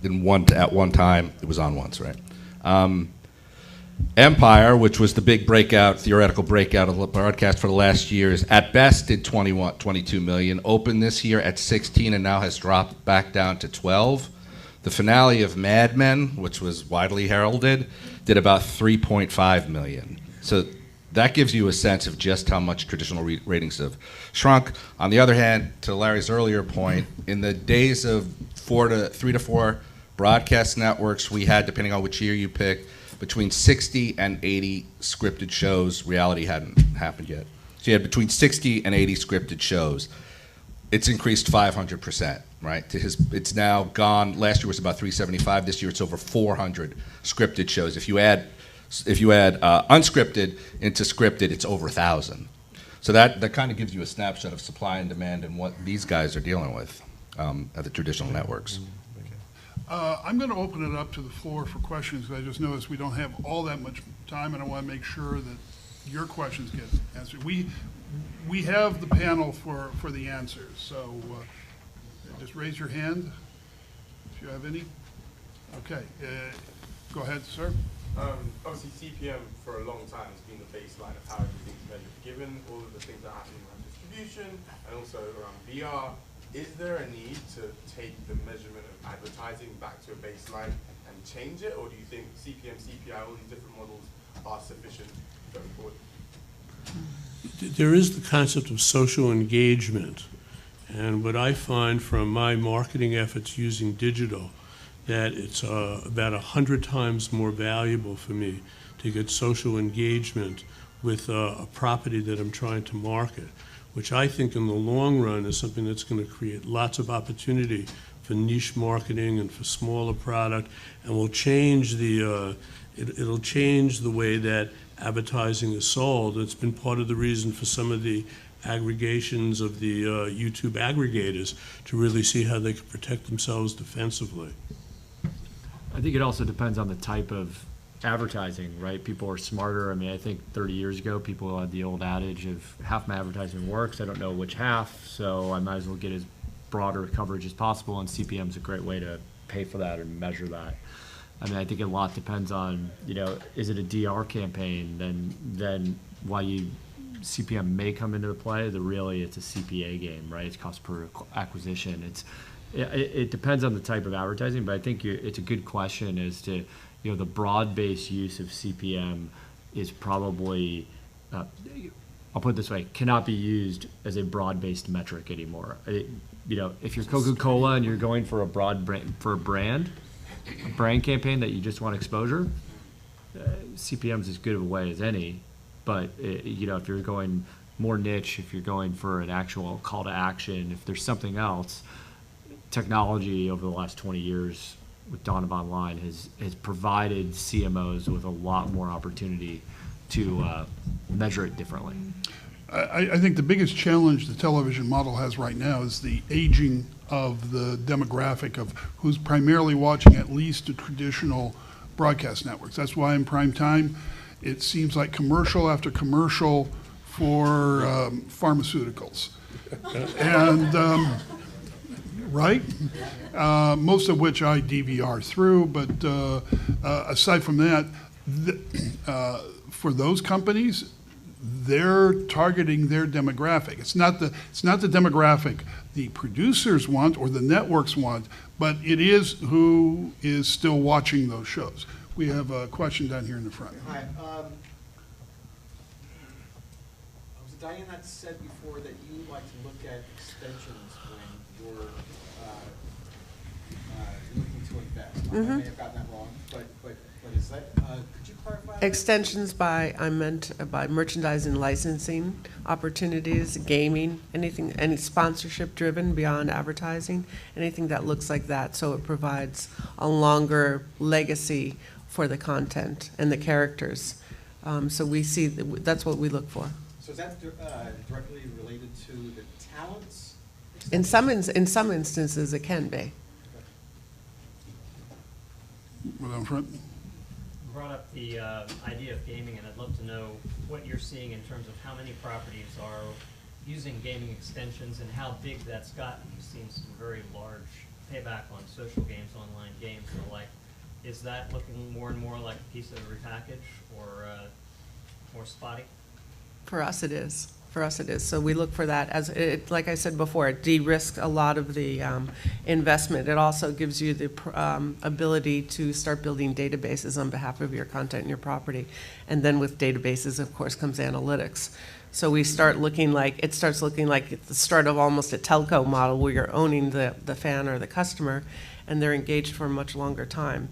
At one time, it was on once, right? Empire, which was the big theoretical breakout of the broadcast for the last years, at best did 22 million, opened this year at 16 and now has dropped back down to 12. The finale of Mad Men, which was widely heralded, did about 3.5 million. So that gives you a sense of just how much traditional ratings have shrunk. On the other hand, to Larry's earlier point, in the days of 3 to 4 broadcast networks, we had, depending on which year you pick, between 60 and 80 scripted shows. Reality hadn't happened yet. So you had between 60 and 80 scripted shows. It's increased 500%, right? It's now gone. Last year was about 375. This year it's over 400 scripted shows. If you add unscripted into scripted, it's over 1,000. So that kind of gives you a snapshot of supply and demand and what these guys are dealing with at the traditional networks.
I'm going to open it up to the floor for questions, because I just noticed we don't have all that much time, and I want to make sure that your questions get answered. We have the panel for the answers, so just raise your hand if you have any. Okay, go ahead, sir.
Obviously, CPM for a long time has been the baseline of how everything's measured. Given all of the things that happen around distribution and also around VR, is there a need to take the measurement of advertising back to a baseline and change it, or do you think CPM, CPI, all these different models are sufficient going forward?
There is the concept of social engagement. And what I find from my marketing efforts using digital, that it's about 100 times more valuable for me to get social engagement with a property that I'm trying to market, which I think in the long run is something that's going to create lots of opportunity for niche marketing and for smaller product, and will change the, it'll change the way that advertising is sold. It's been part of the reason for some of the aggregations of the YouTube aggregators to really see how they can protect themselves defensively.
I think it also depends on the type of advertising, right? People are smarter. I mean, I think 30 years ago, people had the old adage of half my advertising works. I don't know which half, so I might as well get as broader coverage as possible, and CPM is a great way to pay for that and measure that. I mean, I think a lot depends on, you know, is it a DR campaign? Then while CPM may come into play, it's a CPA game, right? It's cost per acquisition. It depends on the type of advertising, but I think it's a good question as to, you know, the broad-based use of CPM is probably, I'll put it this way, cannot be used as a broad-based metric anymore. You know, if you're Coca-Cola and you're going for a brand campaign that you just want exposure, CPM is as good of a way as any. But you know, if you're going more niche, if you're going for an actual call to action, if there's something else, technology over the last 20 years with dawn of online has provided CMOs with a lot more opportunity to measure it differently.
I think the biggest challenge the television model has right now is the aging of the demographic of who's primarily watching at least the traditional broadcast networks. That's why in prime time, it seems like commercial after commercial for pharmaceuticals. And, right? Most of which I DVR through, but aside from that, for those companies, they're targeting their demographic. It's not the demographic the producers want or the networks want, but it is who is still watching those shows. We have a question down here in the front.
Hi. Was it Diane that said before that you like to look at extensions when you're looking to invest? I may have gotten that wrong, but is that, could you clarify?
Extensions I meant by merchandising licensing opportunities, gaming, anything, any sponsorship driven beyond advertising, anything that looks like that, so it provides a longer legacy for the content and the characters. So we see, that's what we look for.
So is that directly related to the talents?
In some instances, it can be.
Well, down front.
Brought up the idea of gaming, and I'd love to know what you're seeing in terms of how many properties are using gaming extensions and how big that's gotten. You've seen some very large payback on social games, online games, and the like. Is that looking more and more like a piece of a repackage or more spotty?
For us, it is. For us, it is. So we look for that as, it, like I said before, it de-risks a lot of the investment. It also gives you the ability to start building databases on behalf of your content and your property. And then with databases, of course, comes analytics. So we start looking like, it starts looking like the start of almost a telco model where you're owning the fan or the customer, and they're engaged for a much longer time.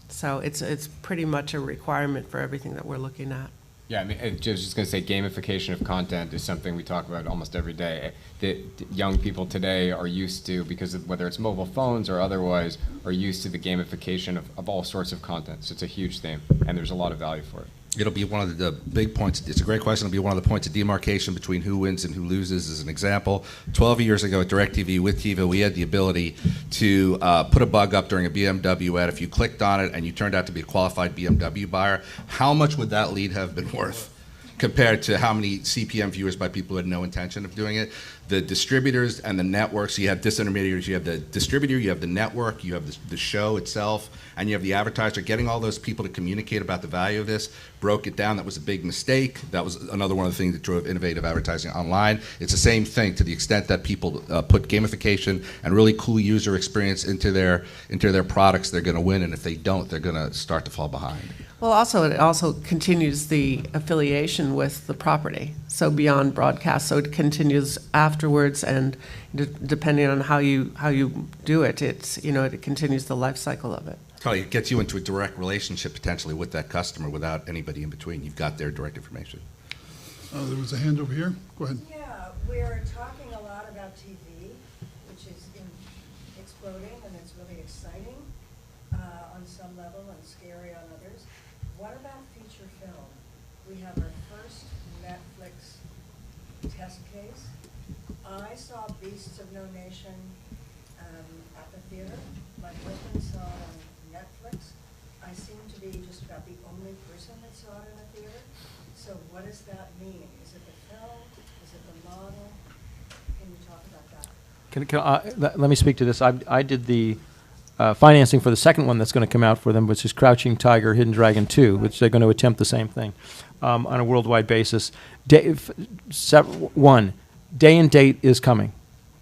So it's pretty much a requirement for everything that we're looking at.
Yeah, I mean, I was just going to say gamification of content is something we talk about almost every day. The young people today are used to, because of whether it's mobile phones or otherwise, are used to the gamification of all sorts of content. So it's a huge theme, and there's a lot of value for it.
It'll be one of the big points. It's a great question. It'll be one of the points of demarcation between who wins and who loses. As an example, 12 years ago at DirecTV with TiVo, we had the ability to put a bug up during a BMW ad. If you clicked on it and you turned out to be a qualified BMW buyer, how much would that lead have been worth? compared to how many CPM viewers by people who had no intention of doing it. The distributors and the networks, you have disintermediaries, you have the distributor, you have the network, you have the show itself, and you have the advertiser. Getting all those people to communicate about the value of this broke it down. That was a big mistake. That was another one of the things that drove innovative advertising online. It's the same thing to the extent that people put gamification and really cool user experience into their products, they're going to win, and if they don't, they're going to start to fall behind.
Well, also, it also continues the affiliation with the property, so beyond broadcast, so it continues afterwards, and depending on how you do it, it continues the life cycle of it.
Totally, it gets you into a direct relationship potentially with that customer without anybody in between. You've got their direct information.
There was a hand over here. Go ahead.
Yeah, we're talking a lot about TV, which is exploding, and it's really exciting on some level and scary on others. What about feature film? We have our first Netflix test case. I saw Beasts of No Nation at the theater. My husband saw it on Netflix. I seem to be just about the only person that saw it in a theater. So what does that mean? Is it the film? Is it the model? Can you talk about that?
Let me speak to this. I did the financing for the second one that's going to come out for them, which is Crouching Tiger, Hidden Dragon 2, which they're going to attempt the same thing on a worldwide basis. Day and date is coming.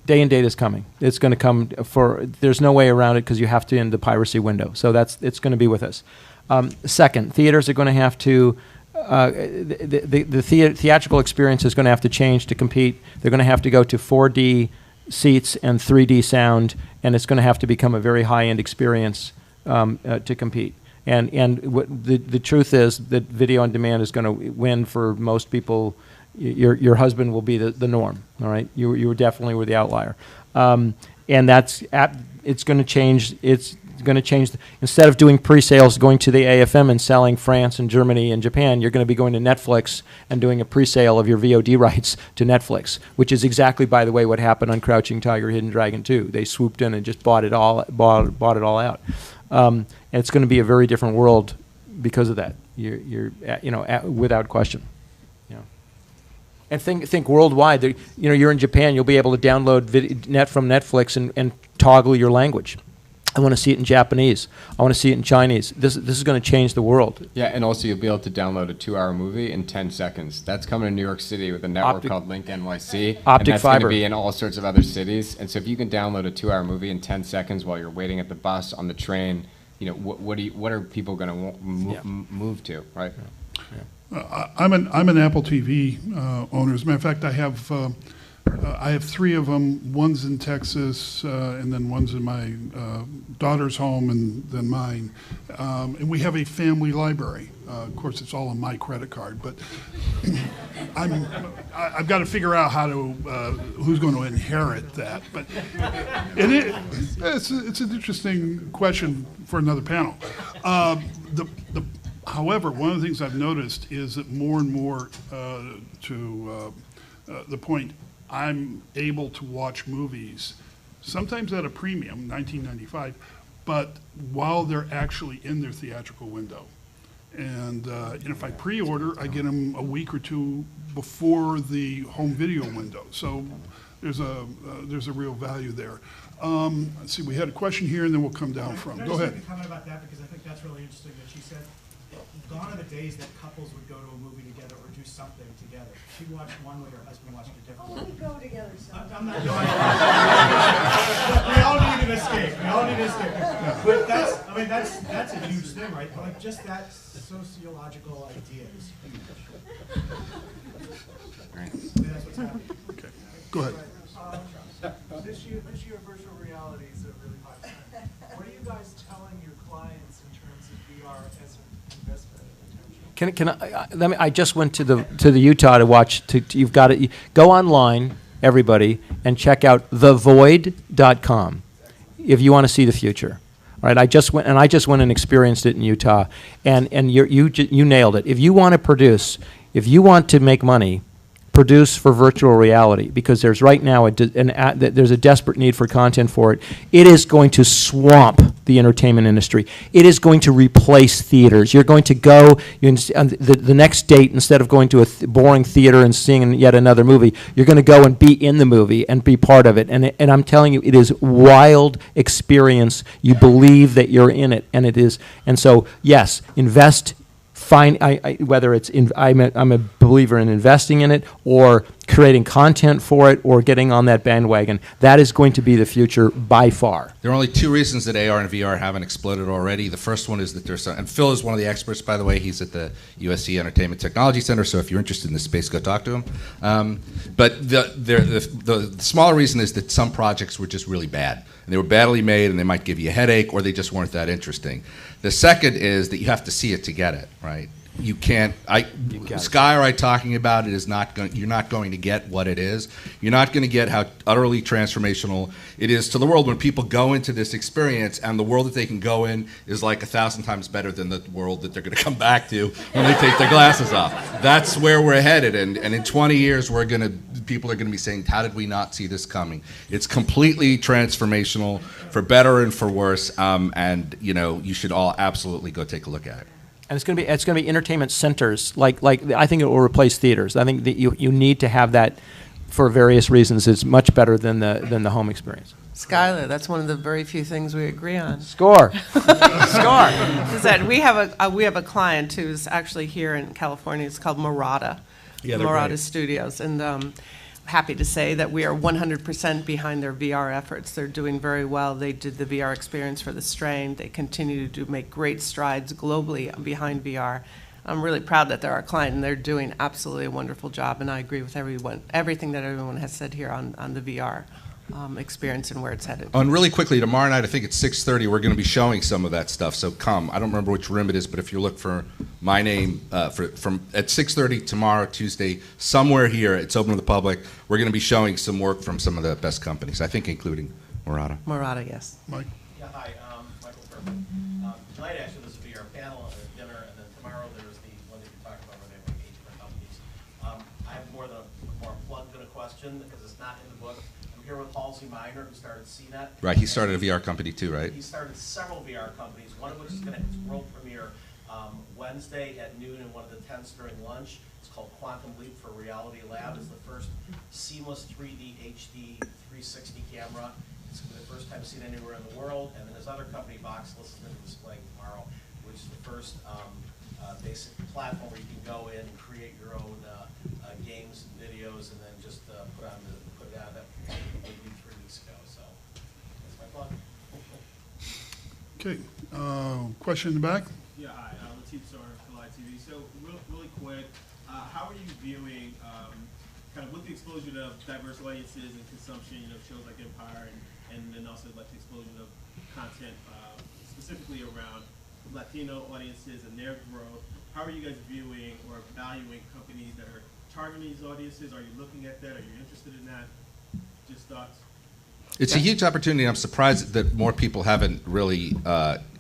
Day and date is coming. It's going to come there's no way around it because you have to end the piracy window. So it's going to be with us. Second, theaters are going to have to, the theatrical experience is going to have to change to compete. They're going to have to go to 4D seats and 3D sound, and it's going to have to become a very high-end experience to compete. And the truth is that video on demand is going to win for most people. Your husband will be the norm. All right, you definitely were the outlier, and it's going to change. It's going to change. Instead of doing pre-sales, going to the AFM and selling France and Germany and Japan, you're going to be going to Netflix and doing a pre-sale of your VOD rights to Netflix, which is exactly, by the way, what happened on Crouching Tiger, Hidden Dragon 2. They swooped in and just bought it all out. And it's going to be a very different world because of that. You're without question. And think worldwide. You're in Japan. You'll be able to download net from Netflix and toggle your language. I want to see it in Japanese. I want to see it in Chinese. This is going to change the world.
Yeah, and also you'll be able to download a 2-hour movie in 10 seconds. That's coming to New York City with a network called Link NYC.
Optic
and that's
fiber.
going to be in all sorts of other cities. And so if you can download a 2-hour movie in 10 seconds while you're waiting at the bus, on the train, what are people going to move to, right?
I'm an Apple TV owner. As a matter of fact, I have 3 of them. One's in Texas, and then one's in my daughter's home, and then mine. And we have a family library. Of course, it's all on my credit card, but I've got to figure out who's going to inherit that. But it's an interesting question for another panel. However, one of the things I've noticed is that more and more, to the point, I'm able to watch movies, sometimes at a premium, $19.95, but while they're actually in their theatrical window. And if I pre-order, I get them a week or 2 before the home video window. So there's a real value there. Let's see, we had a question here, and then we'll come down from. Go ahead.
Can I just make a comment about that, because I think that's really interesting that she said, gone are the days that couples would go to a movie together or do something together. She watched one way, her husband watched it differently.
Oh, we go together sometimes.
I'm not doing it. We all need an escape. We all need an escape. But that's a huge thing, right? Like just that sociological idea is huge. That's what's happening.
Okay, go ahead.
This year virtual reality is a really hot trend. What are you guys telling your clients in terms of VR as an investment?
I just went to the Utah to watch. You've got to go online, everybody, and check out thevoid.com if you want to see the future. All right, I just went and experienced it in Utah, and you nailed it. If you want to produce, if you want to make money, produce for virtual reality, because there's right now there's a desperate need for content for it. It is going to swamp the entertainment industry. It is going to replace theaters. You're going to go the next date, instead of going to a boring theater and seeing yet another movie, you're going to go and be in the movie and be part of it. And I'm telling you, it is wild experience. You believe that you're in it, and it is. And so, yes, invest. Whether it's I'm a believer in investing in it, or creating content for it, or getting on that bandwagon. That is going to be the future by far.
There are only two reasons that AR and VR haven't exploded already. The first one is that there's and Phil is one of the experts, by the way. He's at the USC Entertainment Technology Center, so if you're interested in this space, go talk to him. But the smaller reason is that some projects were just really bad. And they were badly made, and they might give you a headache, or they just weren't that interesting. The second is that you have to see it to get it, right? You can't. Sky or I talking about it is not going. You're not going to get what it is. You're not going to get how utterly transformational it is to the world when people go into this experience, and the world that they can go in is like 1,000 times better than the world that they're going to come back to when they take their glasses off. That's where we're headed, and in 20 years, people are going to be saying, "How did we not see this coming?" It's completely transformational, for better and for worse, and you should all absolutely go take a look at it.
And it's going to be entertainment centers. Like I think it will replace theaters. I think that you need to have that for various reasons. It's much better than the home experience.
Skylar, that's one of the very few things we agree on.
Score.
Score. Is that we have a client who's actually here in California. It's called Murata.
Yeah, they're
Murata
great.
Studios, and happy to say that we are 100% behind their VR efforts. They're doing very well. They did the VR experience for The Strain. They continue to make great strides globally behind VR. I'm really proud that they're our client, and they're doing absolutely a wonderful job, and I agree with everything that everyone has said here on the VR experience and where it's headed.
Oh, and really quickly, tomorrow night, I think it's 6:30, we're going to be showing some of that stuff, so come. I don't remember which room it is, but if you look for my name, from at 6:30 tomorrow, Tuesday, somewhere here, it's open to the public, we're going to be showing some work from some of the best companies, I think including Murata.
Murata, yes.
Mike?
Yeah, hi, Michael Furman. Tonight, actually, there's a VR panel and a dinner, and then tomorrow there's the one that you're talking about where they have like 8 different companies. I have more plug than a question, because it's not in the book. I'm here with Halsey Miner, who started CNET.
Right, he started a VR company too, right?
He started several VR companies, one of which is going to have its world premiere Wednesday at noon in one of the tents during lunch. It's called Quantum Leap for Reality Lab. It's the first seamless 3D HD 360 camera. It's going to be the first time seen anywhere in the world. And then his other company, Voxless, is going to be displaying tomorrow, which is the first basic platform where you can go in and create your own games and videos, and then just put it out. That maybe 3 weeks ago. So that's my plug.
Okay. Question in the back?
Yeah, hi, Latif Sar, Collide TV. So, really quick, how are you viewing, kind of with the explosion of diverse audiences and consumption, shows like Empire, and then also like the explosion of content specifically around Latino audiences and their growth? How are you guys viewing or valuing companies that are targeting these audiences? Are you looking at that? Are you interested in that? Just thoughts?
It's a huge opportunity. I'm surprised that more people haven't really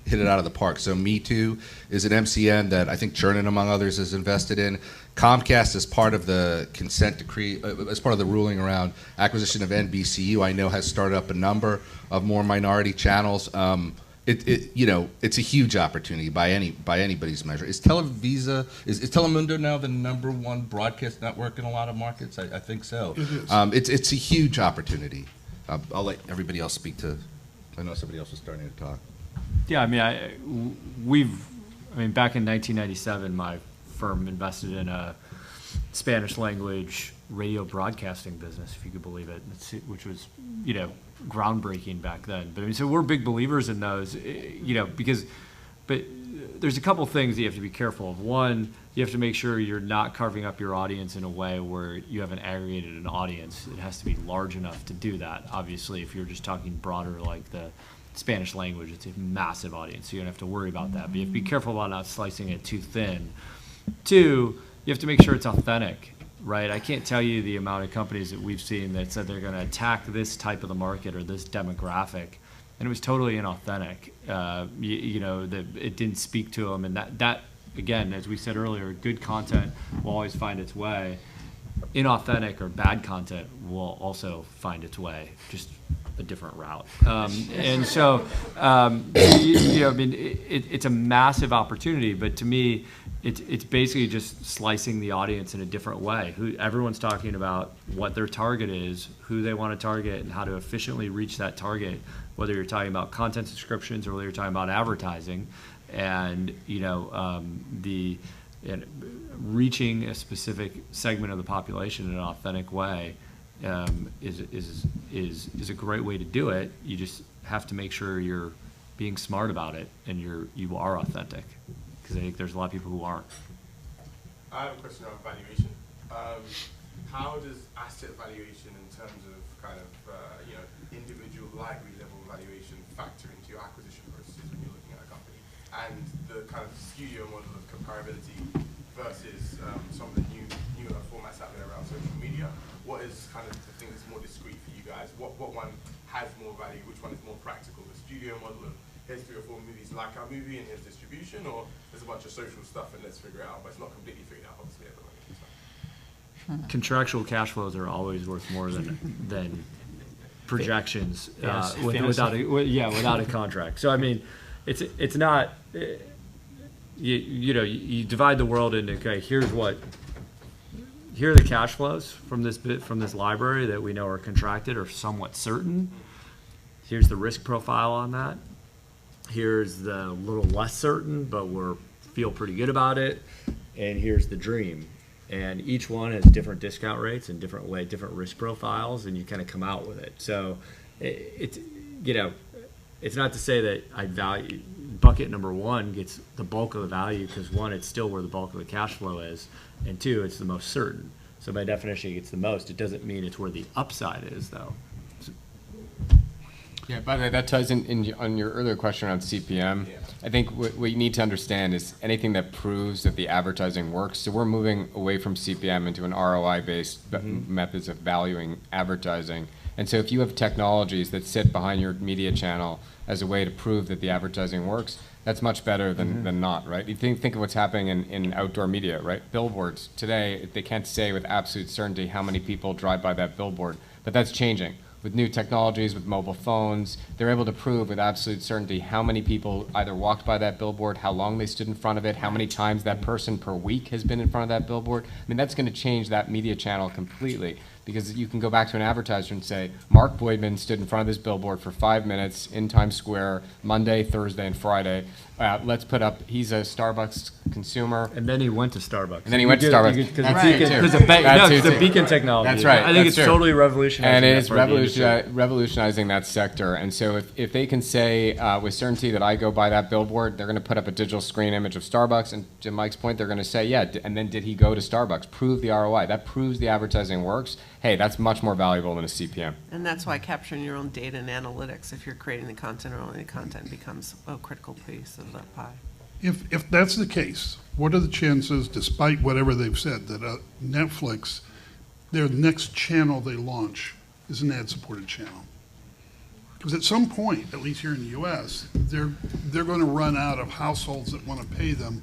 hit it out of the park. So Me Too is an MCN that I think Chernin, among others, is invested in. Comcast, as part of the consent decree, as part of the ruling around acquisition of NBCU, I know has started up a number of more minority channels. It's a huge opportunity by anybody's measure. Is Televisa, is Telemundo now the #1 broadcast network in a lot of markets? I think so.
It is.
It's a huge opportunity. I'll let everybody else speak to. I know somebody else was starting to talk.
Yeah, I mean, back in 1997, my firm invested in a Spanish language radio broadcasting business, if you could believe it, which was, groundbreaking back then. But I mean, so we're big believers in those, but there's a couple things you have to be careful of. One, you have to make sure you're not carving up your audience in a way where you haven't aggregated an audience. It has to be large enough to do that. Obviously, if you're just talking broader, like the Spanish language, it's a massive audience, so you don't have to worry about that. But you have to be careful about not slicing it too thin. Two, you have to make sure it's authentic, right? I can't tell you the amount of companies that we've seen that said they're going to attack this type of the market or this demographic, and it was totally inauthentic. That it didn't speak to them, and that again, as we said earlier, good content will always find its way. inauthentic or bad content will also find its way, just a different route. And so, I mean, it's a massive opportunity, but to me, it's basically just slicing the audience in a different way. Everyone's talking about what their target is, who they want to target, and how to efficiently reach that target, whether you're talking about content subscriptions or whether you're talking about advertising. And, reaching a specific segment of the population in an authentic way is a great way to do it. You just have to make sure you're being smart about it and you are authentic, because I think there's a lot of people who aren't.
I have a question on valuation. How does asset valuation in terms of kind of individual library level valuation factor into your acquisition processes when you're looking at a company, and the kind of studio model of comparability versus some of the newer formats out there around social media? What is kind of the thing that's more discrete for you guys? What one has more value? Which one is more practical? The studio model of here's 3 or 4 movies like our movie and here's distribution, or there's a bunch of social stuff and let's figure it out, but it's not completely figured out obviously at the moment.
Contractual cash flows are always worth more than projections
Fantasy.
without a contract. So I mean, it's not. You divide the world into, okay, here are the cash flows from this library that we know are contracted or somewhat certain. Here's the risk profile on that. Here's the little less certain, but feel pretty good about it. And here's the dream. And each one has different discount rates and different risk profiles, and you kind of come out with it. So it's not to say that I value bucket number 1 gets the bulk of the value, because 1, it's still where the bulk of the cash flow is, and 2, it's the most certain. So by definition, it gets the most. It doesn't mean it's where the upside is, though.
Yeah, by the way, that ties in on your earlier question around CPM.
Yeah.
I think what you need to understand is anything that proves that the advertising works. So we're moving away from CPM into an ROI-based methods of valuing advertising. And so if you have technologies that sit behind your media channel as a way to prove that the advertising works, that's much better than not, right? You think of what's happening in outdoor media, right? Billboards. Today, they can't say with absolute certainty how many people drive by that billboard, but that's changing. With new technologies, with mobile phones, they're able to prove with absolute certainty how many people either walked by that billboard, how long they stood in front of it, how many times that person per week has been in front of that billboard. I mean, that's going to change that media channel completely, because you can go back to an advertiser and say, Mark Boydman stood in front of this billboard for 5 minutes in Times Square, Monday, Thursday, and Friday. Let's put up, he's a Starbucks consumer.
And then he went to Starbucks.
And then he went to Starbucks.
Because the beacon technology.
That's right.
I think it's totally revolutionizing.
And it is revolutionizing that sector. And so if they can say with certainty that I go by that billboard, they're going to put up a digital screen image of Starbucks. And to Mike's point, they're going to say, yeah, and then did he go to Starbucks? Prove the ROI. That proves the advertising works. Hey, that's much more valuable than a CPM.
And that's why capturing your own data and analytics, if you're creating the content or only the content, becomes a critical piece of that pie.
If that's the case, what are the chances, despite whatever they've said, that Netflix, their next channel they launch is an ad-supported channel? Because at some point, at least here in the U.S., they're going to run out of households that want to pay them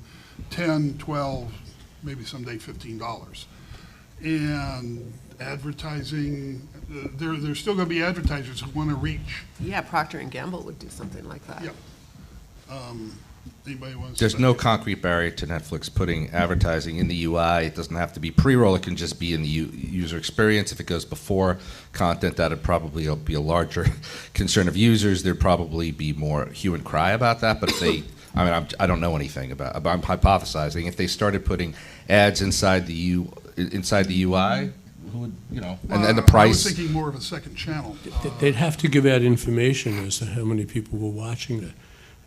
$10, $12, maybe someday $15. And advertising, there's still going to be advertisers who want to reach.
Yeah, Procter & Gamble would do something like that.
Yeah. Anybody wants
There's
to
no concrete barrier to Netflix putting advertising in the UI. It doesn't have to be pre-roll. It can just be in the user experience. If it goes before content, that would probably be a larger concern of users. There'd probably be more hue and cry about that. But if they, I don't know anything about it, but I'm hypothesizing. If they started putting ads inside the UI, who would, and the price.
I was thinking more of a second channel.
They'd have to give out information as to how many people were watching it.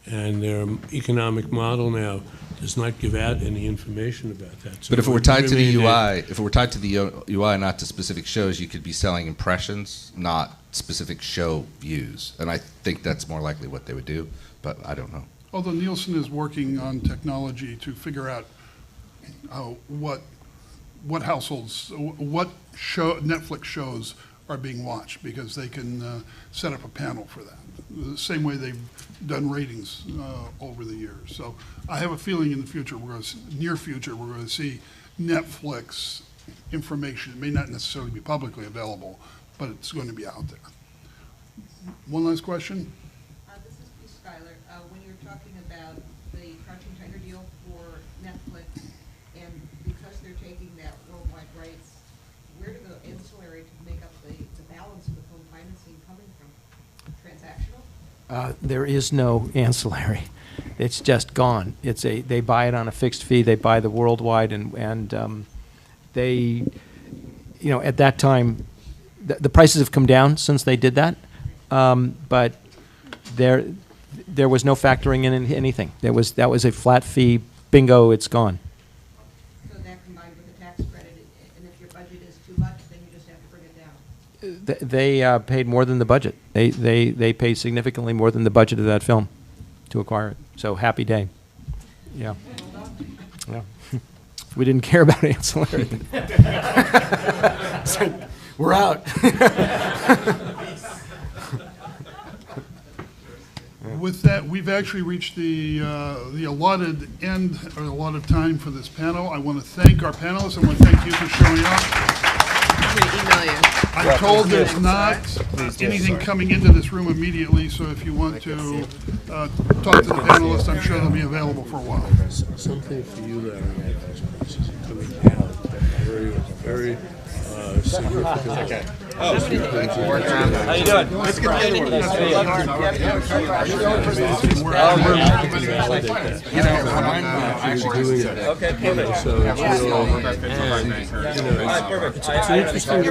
And their economic model now does not give out any information about that. So
but if it were tied to the UI, not to specific shows, you could be selling impressions, not specific show views. And I think that's more likely what they would do, but I don't know.
Although Nielsen is working on technology to figure out what households, Netflix shows are being watched, because they can set up a panel for that. The same way they've done ratings over the years. So I have a feeling in the future, near future, we're going to see Netflix information. It may not necessarily be publicly available, but it's going to be out there. One last question?
This is Steve Schuyler. When you're talking about the Crouching Tiger deal for Netflix, and because they're taking that worldwide rights, where do the ancillary to make up the balance of the film financing coming from? Transactional?
There is no ancillary. It's just gone. They buy it on a fixed fee. They buy the worldwide, and they, at that time, the prices have come down since they did that, but there was no factoring in anything. That was a flat fee. Bingo, it's gone.
So that combined with the tax credit, and if your budget is too much, then you just have to bring it down.
They paid more than the budget. They paid significantly more than the budget of that film to acquire it. So happy day. Yeah. Yeah. We didn't care about ancillary. So, we're out.
With that, we've actually reached the allotted end, or allotted time for this panel. I want to thank our panelists. I want to thank you for showing up.
I'm going to email you.
I'm told there's not anything coming into this room immediately, so if you want to talk to the panelists, I'm sure they'll be available for a while.
Something for you, Larry, coming out, very, very significant.
Okay.
How you
doing?
Let's get
Nice
when I'm actually
doing it.
Okay, perfect.
So,
Yeah,
it's an interesting